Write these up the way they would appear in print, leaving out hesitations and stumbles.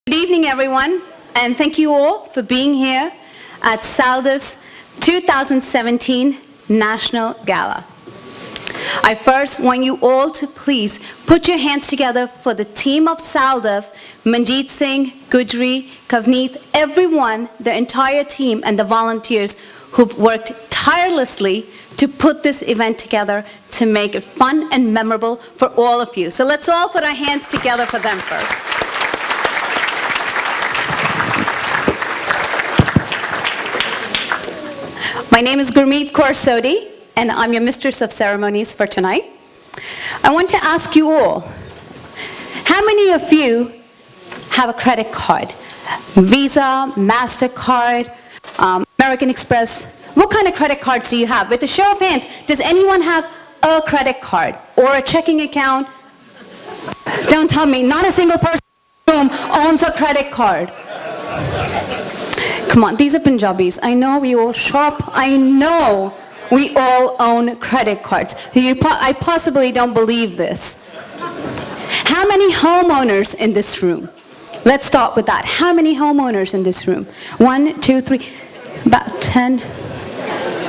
Good evening, everyone, and thank you all for being here at SALDEF's 2017 National Gala. I first want you all to please put your hands together for the team of SALDEF, Manjeet Singh, Gujri, Kavneet, everyone, the entire team, and the volunteers who've worked tirelessly to put this event together to make it fun and memorable for all of you. So let's all put our hands together for them first. My name is Gurmeet Kaur Sodhi, and I'm your Mistress of Ceremonies for tonight. I want to ask you all, how many of you have a credit card? Visa, MasterCard, American Express. What kind of credit cards do you have? With a show of hands, does anyone have a credit card or a checking account? Don't tell me, not a single person in the room owns a credit card. Come on, these are Punjabis. I know we all shop. I know we all own credit cards. I possibly don't believe this. How many homeowners in this room? Let's start with that. How many homeowners in this room? 1, 2, 3, about 10,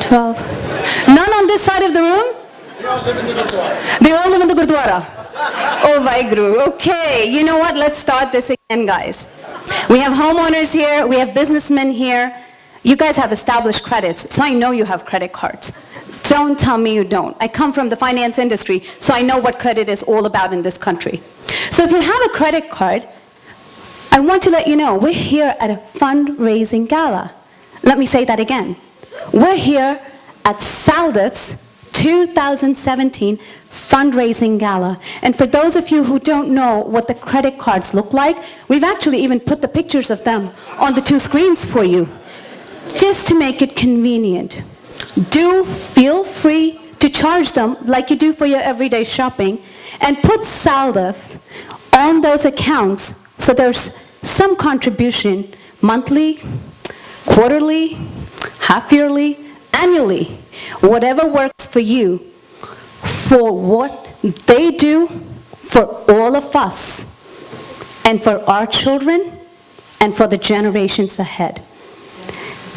12. None on this side of the room? They all live in the Gurdwara. Oh, Vaheguru. Okay, you know what? Let's start this again, guys. We have homeowners here, we have businessmen here. You guys have established credits, so I know you have credit cards. Don't tell me you don't. I come from the finance industry, so I know what credit is all about in this country. So if you have a credit card, I want to let you know, we're here at a fundraising gala. Let me say that again. We're here at SALDEF's 2017 fundraising gala. And for those of you who don't know what the credit cards look like, we've actually even put the pictures of them on the 2 screens for you, just to make it convenient. Do feel free to charge them like you do for your everyday shopping, and put SALDEF on those accounts so there's some contribution monthly, quarterly, half-yearly, annually, whatever works for you, for what they do for all of us, and for our children, and for the generations ahead.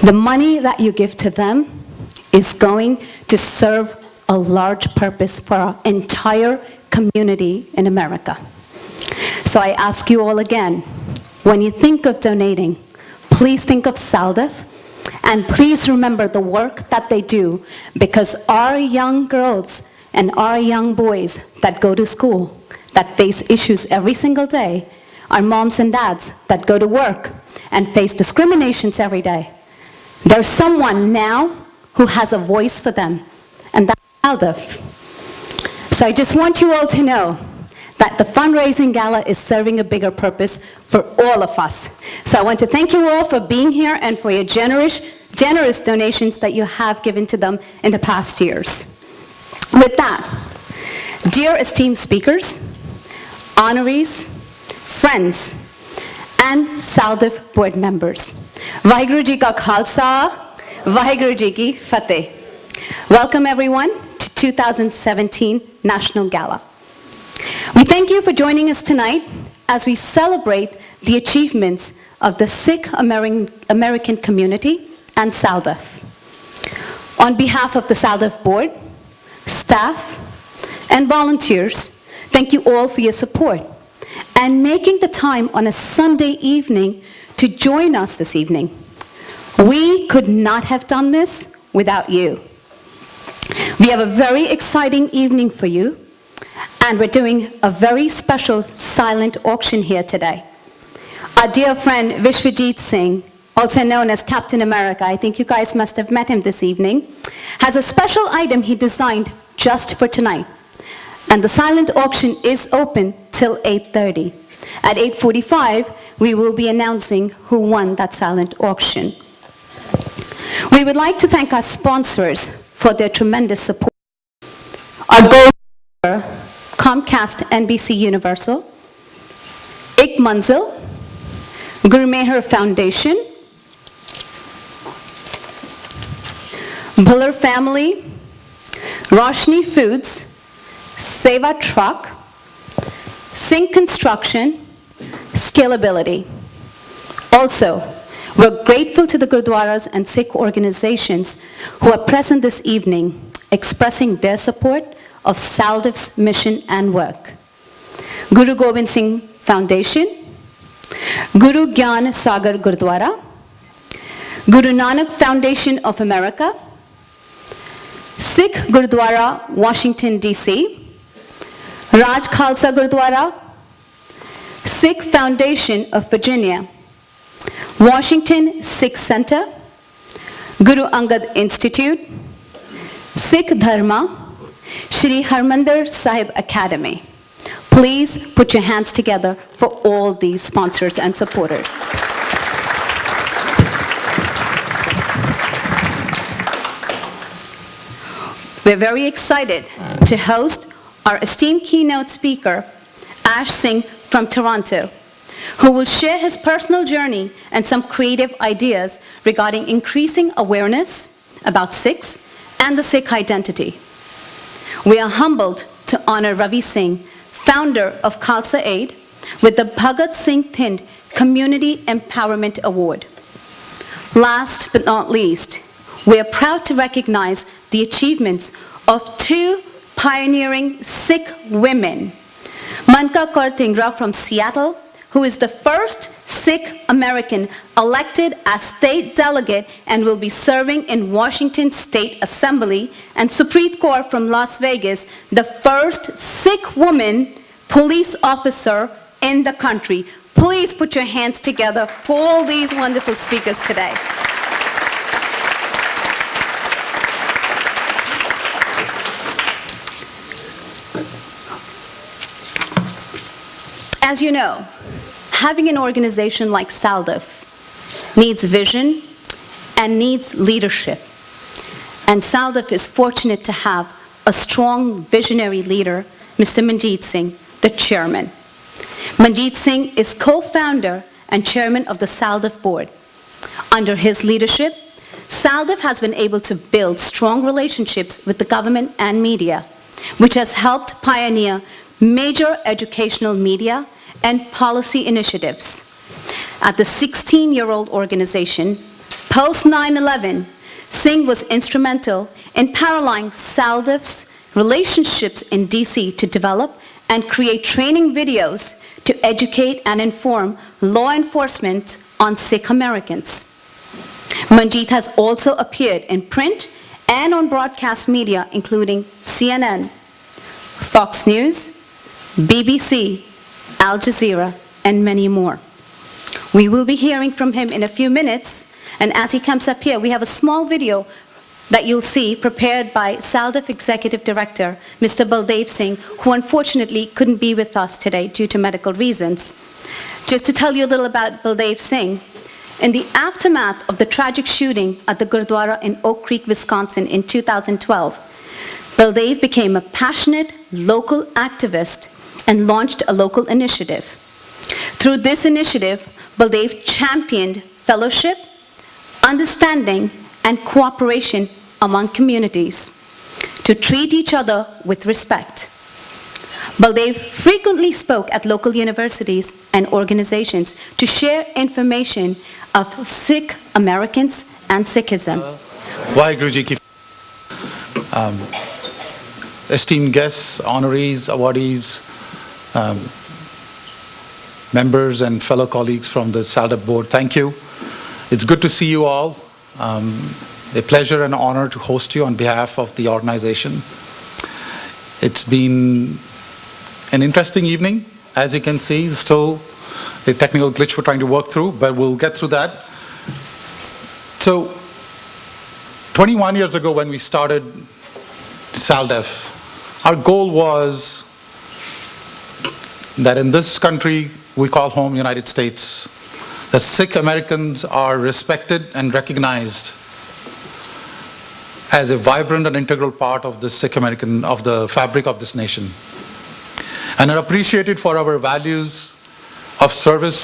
The money that you give to them is going to serve a large purpose for our entire community in America. So I ask you all again, when you think of donating, please think of SALDEF, and please remember the work that they do, because our young girls and our young boys that go to school, that face issues every single day, our moms and dads that go to work and face discriminations every day, there's someone now who has a voice for them, and that's SALDEF. So I just want you all to know that the fundraising gala is serving a bigger purpose for all of us. So I want to thank you all for being here and for your generous donations that you have given to them in the past years. With that, dear esteemed speakers, honorees, friends, and SALDEF board members, Vaheguru Ji Ka Khalsa, Vaheguru Ji Ki Fateh. Welcome everyone to 2017 National Gala. We thank you for joining us tonight as we celebrate the achievements of the Sikh American community and SALDEF. On behalf of the SALDEF board, staff, and volunteers, thank you all for your support and making the time on a Sunday evening to join us this evening. We could not have done this without you. We have a very exciting evening for you, and we're doing a very special silent auction here today. Our dear friend Vishwajit Singh, also known as Captain America, I think you guys must have met him this evening, has a special item he designed just for tonight. And the silent auction is open till 8:30. At 8:45, we will be announcing who won that silent auction. We would like to thank our sponsors for their tremendous support. Our gold sponsor, Comcast NBC Universal, Ik Manzil, Guru Meher Foundation, Bhullar Family, Roshni Foods, Seva Truck, Sync Construction, Scalability. Also, we're grateful to the Gurdwaras and Sikh organizations who are present this evening, expressing their support of SALDEF's mission and work. Guru Gobind Singh Foundation, Guru Gyan Sagar Gurdwara, Guru Nanak Foundation of America, Sikh Gurdwara, Washington, D.C., Raj Khalsa Gurdwara, Sikh Foundation of Virginia, Washington Sikh Center, Guru Angad Institute, Sikh Dharma, Shri Harmandir Sahib Academy. Please put your hands together for all these sponsors and supporters. We're very excited to host our esteemed keynote speaker, Ash Singh from Toronto, who will share his personal journey and some creative ideas regarding increasing awareness about Sikhs and the Sikh identity. We are humbled to honor Ravi Singh, founder of Khalsa Aid, with the Bhagat Singh Thind Community Empowerment Award. Last but not least, we are proud to recognize the achievements of two pioneering Sikh women, Manka Kaur Tingra from Seattle, who is the first Sikh American elected as state delegate and will be serving in Washington State Assembly, and Supreet Kaur from Las Vegas, the first Sikh woman police officer in the country. Please put your hands together for all these wonderful speakers today. As you know, having an organization like SALDEF needs vision and needs leadership. And SALDEF is fortunate to have a strong visionary leader, Mr. Manjeet Singh, the chairman. Manjeet Singh is co-founder and chairman of the SALDEF board. Under his leadership, SALDEF has been able to build strong relationships with the government and media, which has helped pioneer major educational media and policy initiatives. At the 16-year-old organization, post 9/11, Singh was instrumental in paralleling SALDEF's relationships in DC to develop and create training videos to educate and inform law enforcement on Sikh Americans. Manjeet has also appeared in print and on broadcast media, including CNN, Fox News, BBC, Al Jazeera, and many more. We will be hearing from him in a few minutes, and as he comes up here, we have a small video that you'll see prepared by SALDEF Executive Director, Mr. Baldev Singh, who unfortunately couldn't be with us today due to medical reasons. Just to tell you a little about Baldev Singh, in the aftermath of the tragic shooting at the Gurdwara in Oak Creek, Wisconsin in 2012, Baldev became a passionate local activist and launched a local initiative. Through this initiative, Baldev championed fellowship, understanding, and cooperation among communities to treat each other with respect. Baldev frequently spoke at local universities and organizations to share information of Sikh Americans and Sikhism. Vaheguru ki esteemed guests, honorees, awardees, members and fellow colleagues from the SALDEF board, thank you. It's good to see you all. A pleasure and honor to host you on behalf of the organization. It's been an interesting evening, as you can see. Still a technical glitch we're trying to work through, but we'll get through that. So, 21 years ago when we started SALDEF, our goal was that in this country we call home United States, that Sikh Americans are respected and recognized as a vibrant and integral part of the Sikh American, of the fabric of this nation, and are appreciated for our values of service,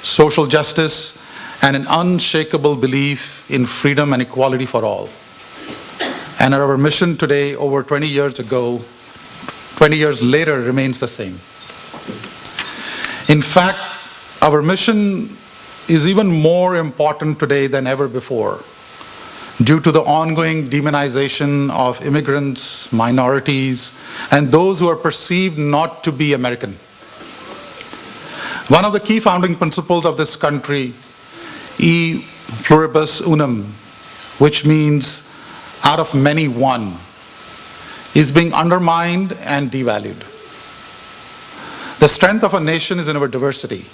social justice, and an unshakable belief in freedom and equality for all. And our mission today, over 20 years ago, 20 years later, remains the same. In fact, our mission is even more important today than ever before due to the ongoing demonization of immigrants, minorities, and those who are perceived not to be American. One of the key founding principles of this country, e pluribus unum, which means out of many one, is being undermined and devalued. The strength of a nation is in our diversity.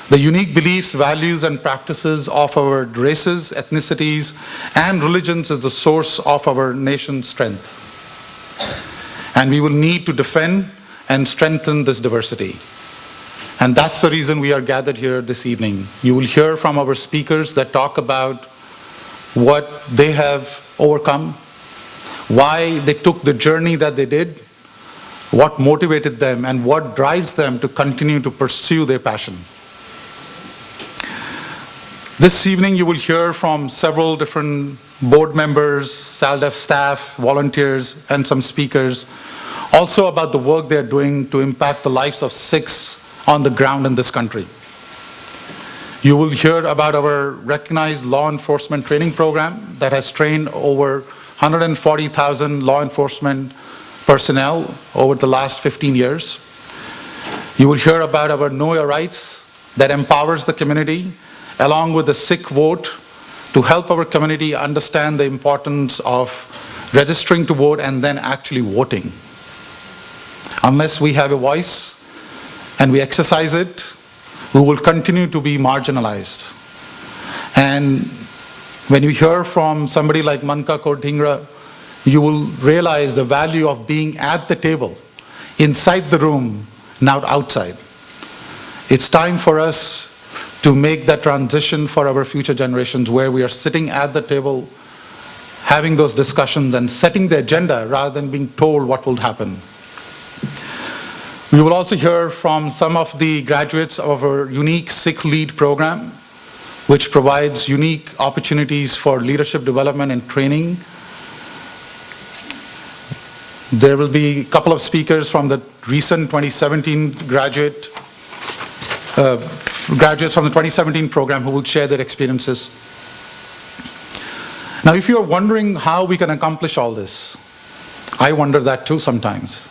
The unique beliefs, values, and practices of our races, ethnicities, and religions is the source of our nation's strength. And we will need to defend and strengthen this diversity. And that's the reason we are gathered here this evening. You will hear from our speakers that talk about what they have overcome, why they took the journey that they did, what motivated them, and what drives them to continue to pursue their passion. This evening you will hear from several different board members, SALDEF staff, volunteers, and some speakers, also about the work they are doing to impact the lives of 6 on the ground in this country. You will hear about our recognized law enforcement training program that has trained over 140,000 law enforcement personnel over the last 15 years. You will hear about our Know Your Rights that empowers the community, along with the Sikh vote, to help our community understand the importance of registering to vote and then actually voting. Unless we have a voice and we exercise it, we will continue to be marginalized. And when you hear from somebody like Manka Kaur Dhingra, you will realize the value of being at the table, inside the room, not outside. It's time for us to make that transition for our future generations, where we are sitting at the table, having those discussions and setting the agenda rather than being told what will happen. We will also hear from some of the graduates of our unique Sikh Lead program, which provides unique opportunities for leadership development and training. There will be a couple of speakers from the recent 2017 graduates from the 2017 program who will share their experiences. Now, if you're wondering how we can accomplish all this, I wonder that too sometimes.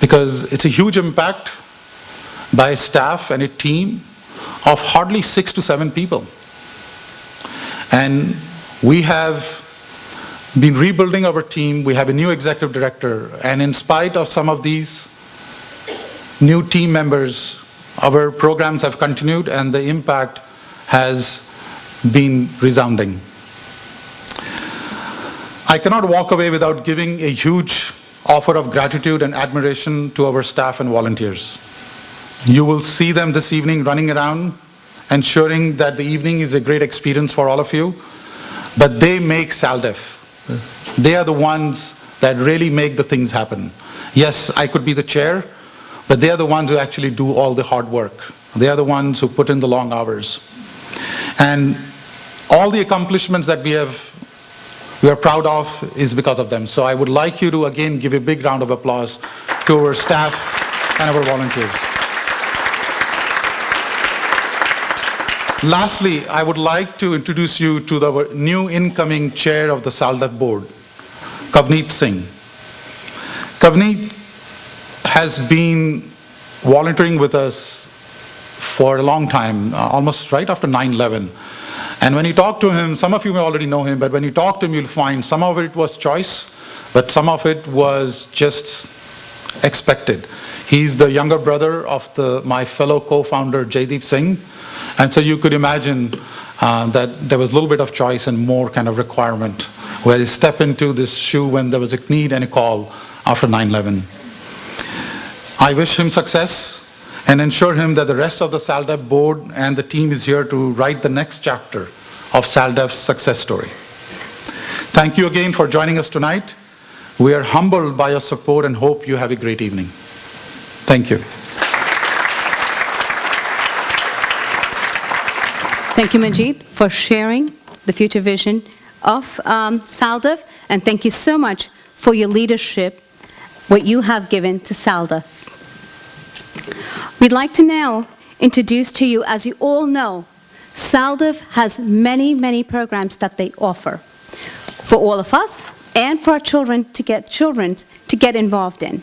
Because it's a huge impact by a staff and a team of hardly 6 to 7 people. And we have been rebuilding our team. We have a new executive director. And in spite of some of these new team members, our programs have continued and the impact has been resounding. I cannot walk away without giving a huge offer of gratitude and admiration to our staff and volunteers. You will see them this evening running around, ensuring that the evening is a great experience for all of you. But they make SALDEF. They are the ones that really make the things happen. Yes, I could be the chair, but they are the ones who actually do all the hard work. They are the ones who put in the long hours. And all the accomplishments that we are proud of is because of them. So I would like you to again give a big round of applause to our staff and our volunteers. Lastly, I would like to introduce you to the new incoming chair of the SALDEF board, Kavneet Singh. Kavneet has been volunteering with us for a long time, almost right after 9/11. And when you talk to him, some of you may already know him, but when you talk to him, you'll find some of it was choice, but some of it was just expected. He's the younger brother of my fellow co-founder, Jaideep Singh. And so you could imagine that there was a little bit of choice and more kind of requirement, where he stepped into this shoe when there was a need and a call after 9/11. I wish him success and ensure him that the rest of the SALDEF board and the team is here to write the next chapter of SALDEF's success story. Thank you again for joining us tonight. We are humbled by your support and hope you have a great evening. Thank you. Thank you, Manjeet, for sharing the future vision of SALDEF, and thank you so much for your leadership, what you have given to SALDEF. We'd like to now introduce to you, as you all know, SALDEF has many, many programs that they offer for all of us and for our children to get involved in.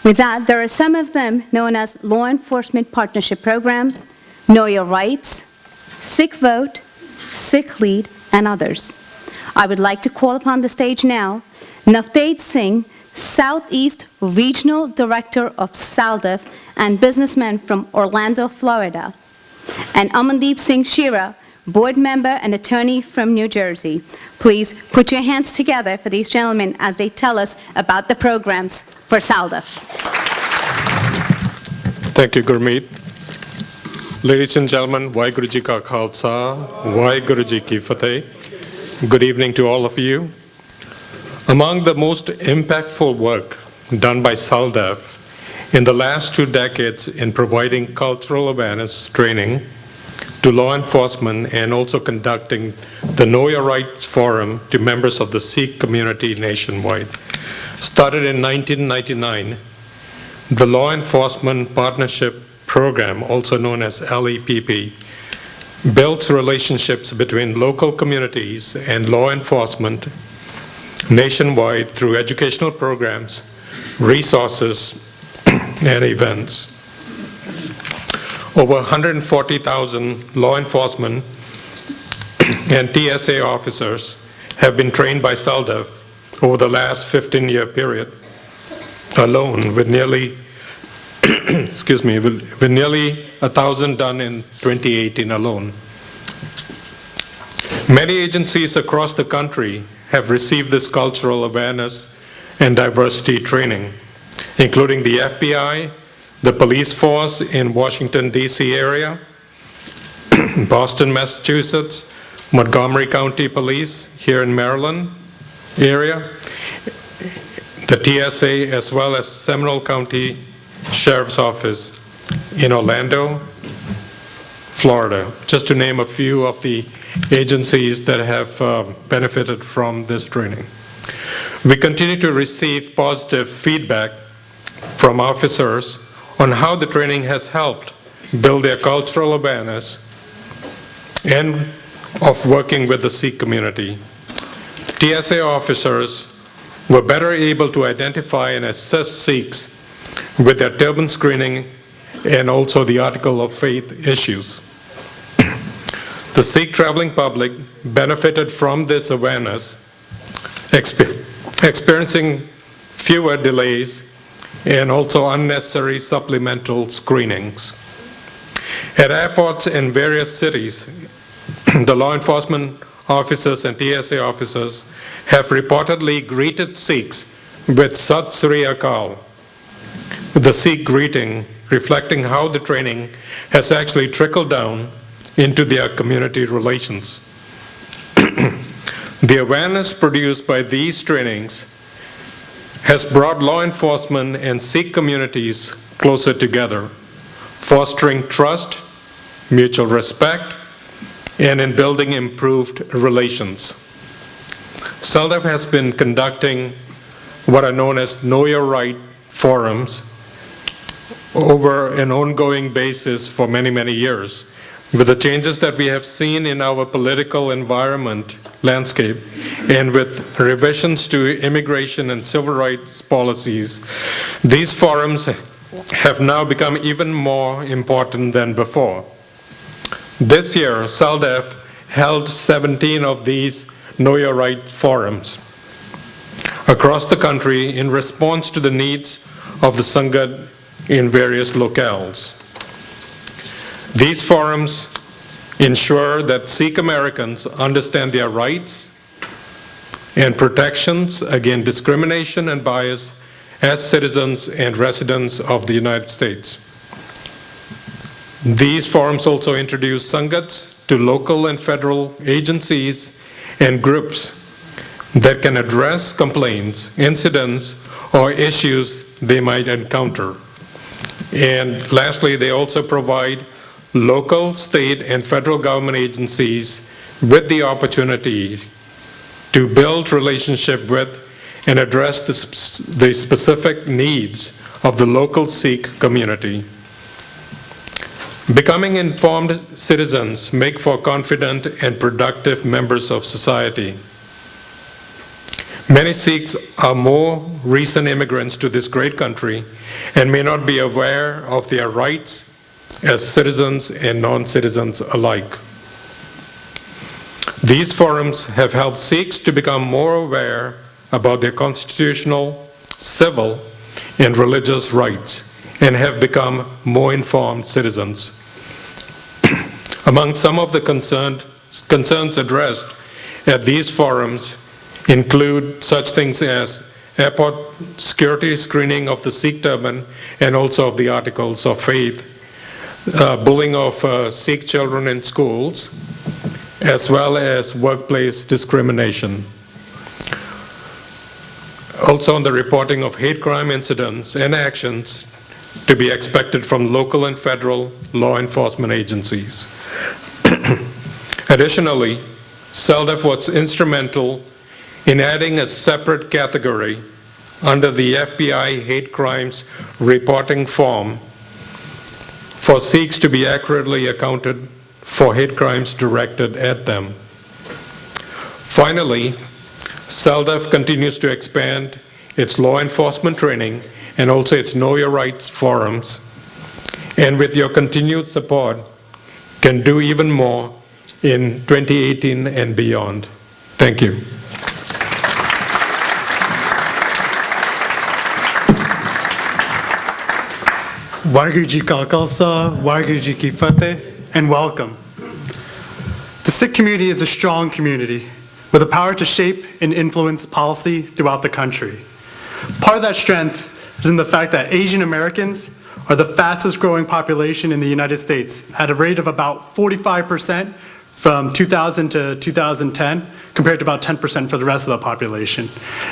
With that, there are some of them known as Law Enforcement Partnership Program, Know Your Rights, Sikh Vote, Sikh Lead, and others. I would like to call upon the stage now Navdeep Singh, Southeast Regional Director of SALDEF and businessman from Orlando, Florida, and Amandeep Singh Shira, board member and attorney from New Jersey. Please put your hands together for these gentlemen as they tell us about the programs for SALDEF. Thank you, Gurmeet. Ladies and gentlemen, Waheguru Ji Ka Khalsa, Waheguru Ji Ki Fateh. Good evening to all of you. Among the most impactful work done by SALDEF in the last 2 decades in providing cultural awareness training to law enforcement and also conducting the Know Your Rights Forum to members of the Sikh community nationwide. Started in 1999, the Law Enforcement Partnership Program, also known as LEPP, builds relationships between local communities and law enforcement nationwide through educational programs, resources, and events. Over 140,000 law enforcement and TSA officers have been trained by SALDEF over the last 15-year period alone, with nearly with nearly 1,000 done in 2018 alone. Many agencies across the country have received this cultural awareness and diversity training, including the FBI, the police force in Washington, D.C. area, Boston, Massachusetts, Montgomery County Police here in Maryland area, the TSA, as well as Seminole County Sheriff's Office in Orlando, Florida, just to name a few of the agencies that have benefited from this training. We continue to receive positive feedback from officers on how the training has helped build their cultural awareness and of working with the Sikh community. TSA officers were better able to identify and assess Sikhs with their turban screening and also the article of faith issues. The Sikh traveling public benefited from this awareness, experiencing fewer delays and also unnecessary supplemental screenings. At airports in various cities, the law enforcement officers and TSA officers have reportedly greeted Sikhs with Sat Sri Akal, the Sikh greeting reflecting how the training has actually trickled down into their community relations. The awareness produced by these trainings has brought law enforcement and Sikh communities closer together, fostering trust, mutual respect, and in building improved relations. SALDEF has been conducting what are known as Know Your Right forums over an ongoing basis for many, many years. With the changes that we have seen in our political environment landscape and with revisions to immigration and civil rights policies, these forums have now become even more important than before. This year, SALDEF held 17 of these Know Your Right forums across the country in response to the needs of the Sangat in various locales. These forums ensure that Sikh Americans understand their rights and protections against discrimination and bias as citizens and residents of the United States. These forums also introduce Sangats to local and federal agencies and groups that can address complaints, incidents, or issues they might encounter. And lastly, they also provide local, state, and federal government agencies with the opportunity to build relationship with and address the specific needs of the local Sikh community. Becoming informed citizens make for confident and productive members of society. Many Sikhs are more recent immigrants to this great country and may not be aware of their rights as citizens and non-citizens alike. These forums have helped Sikhs to become more aware about their constitutional, civil, and religious rights and have become more informed citizens. Among some of the concerns addressed at these forums include such things as airport security screening of the Sikh turban and also of the articles of faith, bullying of Sikh children in schools, as well as workplace discrimination. Also on the reporting of hate crime incidents and actions to be expected from local and federal law enforcement agencies. Additionally, SALDEF was instrumental in adding a separate category under the FBI hate crimes reporting form for Sikhs to be accurately accounted for hate crimes directed at them. Finally, SALDEF continues to expand its law enforcement training and also its Know Your Rights forums, and with your continued support, can do even more in 2018 and beyond. Thank you. Waheguru Ji Ka Khalsa, Waheguru Ji Ki Fateh, and welcome. The Sikh community is a strong community with the power to shape and influence policy throughout the country. Part of that strength is in the fact that Asian Americans are the fastest growing population in the United States at a rate of about 45% from 2000 to 2010, compared to about 10% for the rest of the population.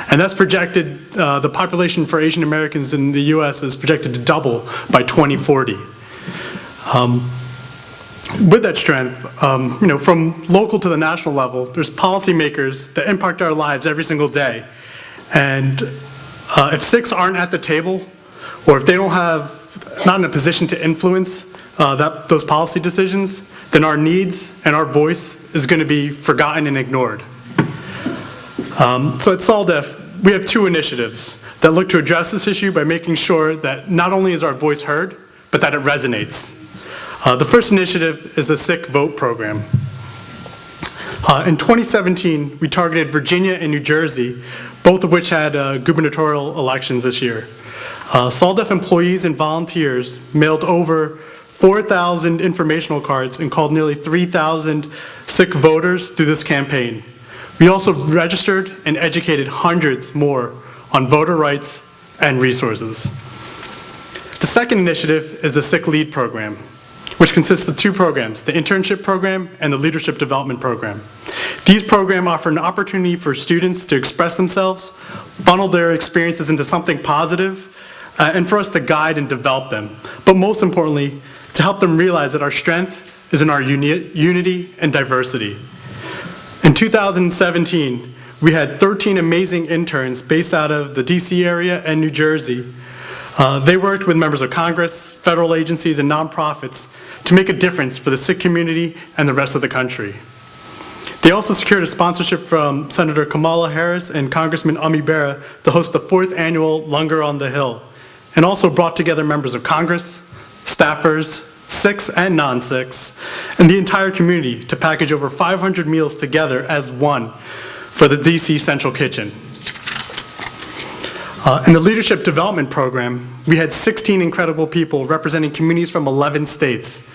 And that's projected, the population for Asian Americans in the US is projected to double by 2040. With that strength, from local to the national level, there's policymakers that impact our lives every single day. And if Sikhs aren't at the table, or if they not in a position to influence those policy decisions, then our needs and our voice is going to be forgotten and ignored. So at SALDEF, we have two initiatives that look to address this issue by making sure that not only is our voice heard, but that it resonates. The first initiative is the Sikh Vote Program. In 2017, we targeted Virginia and New Jersey, both of which had gubernatorial elections this year. SALDEF employees and volunteers mailed over 4,000 informational cards and called nearly 3,000 Sikh voters through this campaign. We also registered and educated hundreds more on voter rights and resources. The second initiative is the Sikh Lead Program, which consists of two programs, the internship program and the leadership development program. These programs offer an opportunity for students to express themselves, funnel their experiences into something positive, and for us to guide and develop them. But most importantly, to help them realize that our strength is in our unity and diversity. In 2017, we had 13 amazing interns based out of the DC area and New Jersey. They worked with members of Congress, federal agencies, and nonprofits to make a difference for the Sikh community and the rest of the country. They also secured a sponsorship from Senator Kamala Harris and Congressman Ami Bera to host the 4th annual Langar on the Hill, and also brought together members of Congress, staffers, Sikhs and non-Sikhs, and the entire community to package over 500 meals together as one for the DC Central Kitchen. In the Leadership Development Program, we had 16 incredible people representing communities from 11 states.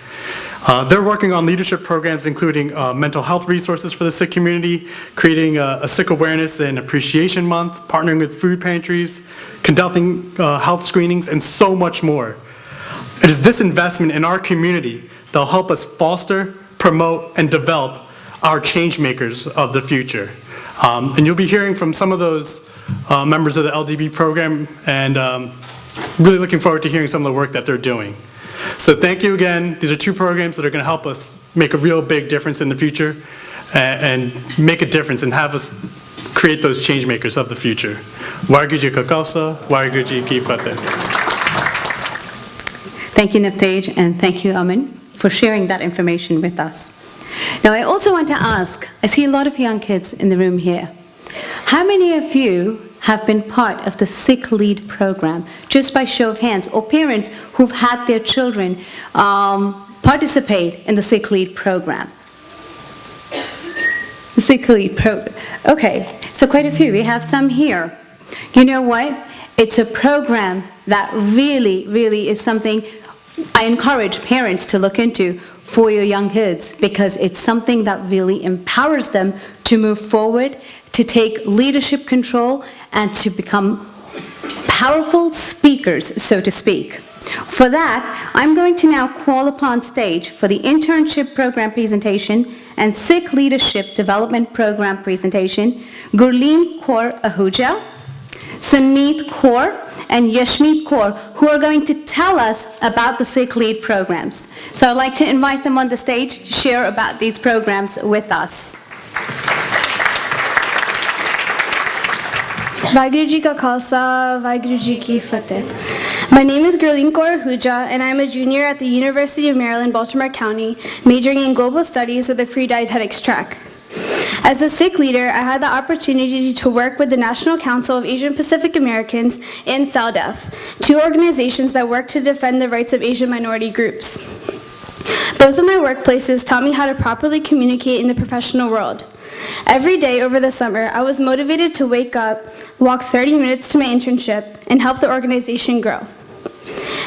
They're working on leadership programs including mental health resources for the Sikh community, creating a Sikh Awareness and Appreciation Month, partnering with food pantries, conducting health screenings, and so much more. It is this investment in our community that will help us foster, promote, and develop our change makers of the future. And you'll be hearing from some of those members of the LDB program, and really looking forward to hearing some of the work that they're doing. So thank you again. These are two programs that are going to help us make a real big difference in the future and make a difference and have us create those change makers of the future. Waheguru Ji Ka Khalsa, Waheguru Ji Ki Fateh. Thank you, Navtej, and thank you, Amin, for sharing that information with us. Now, I also want to ask, I see a lot of young kids in the room here. How many of you have been part of the Sick Lead program, just by show of hands, or parents who've had their children participate in the Sick Lead program? The Sick Lead program. Okay, so quite a few. We have some here. You know what? It's a program that really, really is something I encourage parents to look into for your young kids, because it's something that really empowers them to move forward, to take leadership control, and to become powerful speakers, so to speak. For that, I'm going to now call upon stage for the internship program presentation and Sick Leadership Development Program presentation, Gurleen Kaur Ahuja, Sanmeet Kaur, and Yashmeet Kaur, who are going to tell us about the Sick Lead programs. So I'd like to invite them on the stage to share about these programs with us. Vaheguru Ji Ka Khalsa, Vaheguru Ji Ki Fateh. My name is Gurleen Kaur Ahuja, and I'm a junior at the University of Maryland, Baltimore County, majoring in global studies with a pre-dietetics track. As a Sikh leader, I had the opportunity to work with the National Council of Asian Pacific Americans and SALDEF, two organizations that work to defend the rights of Asian minority groups. Both of my workplaces taught me how to properly communicate in the professional world. Every day over the summer, I was motivated to wake up, walk 30 minutes to my internship, and help the organization grow.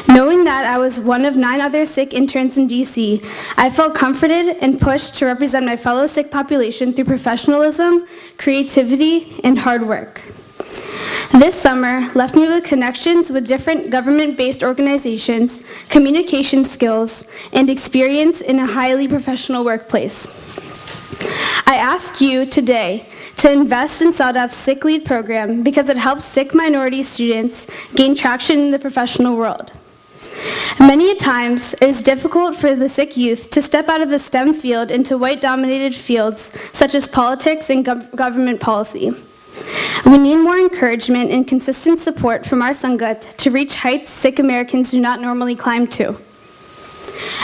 Knowing that I was one of 9 other Sikh interns in DC, I felt comforted and pushed to represent my fellow Sikh population through professionalism, creativity, and hard work. This summer left me with connections with different government-based organizations, communication skills, and experience in a highly professional workplace. I ask you today to invest in SALDEF's Sick Lead program because it helps Sikh minority students gain traction in the professional world. Many a times, it is difficult for the Sikh youth to step out of the STEM field into white-dominated fields such as politics and government policy. We need more encouragement and consistent support from our Sangat to reach heights Sikh Americans do not normally climb to.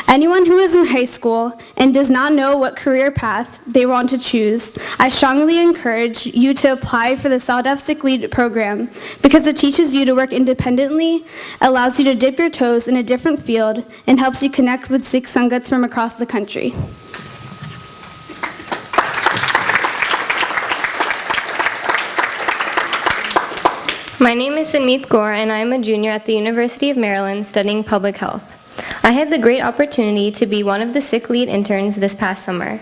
Anyone who is in high school and does not know what career path they want to choose, I strongly encourage you to apply for the SALDEF Sick Lead program because it teaches you to work independently, allows you to dip your toes in a different field, and helps you connect with Sikh Sangats from across the country. My name is Sanmeet Kaur, and I am a junior at the University of Maryland studying public health. I had the great opportunity to be one of the Sick Lead interns this past summer.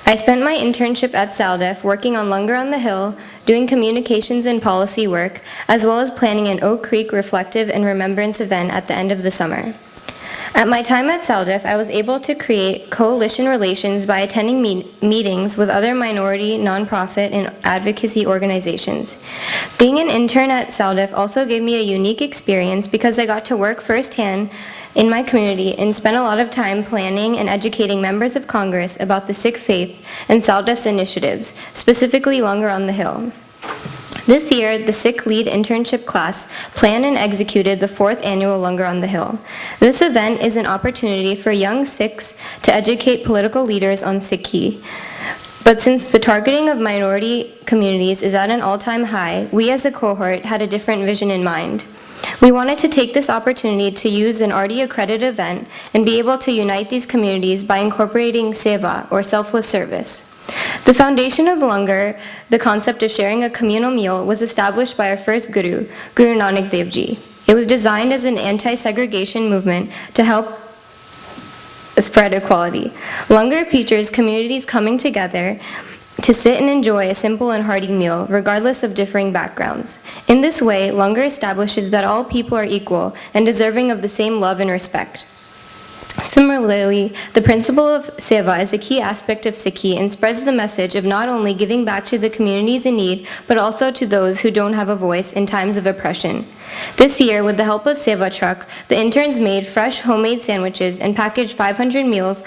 I spent my internship at SALDEF working on Longer on the Hill, doing communications and policy work, as well as planning an Oak Creek Reflective and Remembrance event at the end of the summer. At my time at SALDEF, I was able to create coalition relations by attending meetings with other minority, nonprofit, and advocacy organizations. Being an intern at SALDEF also gave me a unique experience because I got to work firsthand in my community and spent a lot of time planning and educating members of Congress about the Sikh faith and SALDEF's initiatives, specifically Longer on the Hill. This year, the Sikh Lead internship class planned and executed the 4th annual Longer on the Hill. This event is an opportunity for young Sikhs to educate political leaders on Sikhi. But since the targeting of minority communities is at an all-time high, we as a cohort had a different vision in mind. We wanted to take this opportunity to use an already accredited event and be able to unite these communities by incorporating seva, or selfless service. The foundation of Langar, the concept of sharing a communal meal, was established by our first guru, Guru Nanak Dev Ji. It was designed as an anti-segregation movement to help spread equality. Langar features communities coming together to sit and enjoy a simple and hearty meal, regardless of differing backgrounds. In this way, Langar establishes that all people are equal and deserving of the same love and respect. Similarly, the principle of seva is a key aspect of Sikhi and spreads the message of not only giving back to the communities in need, but also to those who don't have a voice in times of oppression. This year, with the help of Seva Truck, the interns made fresh homemade sandwiches and packaged 500 meals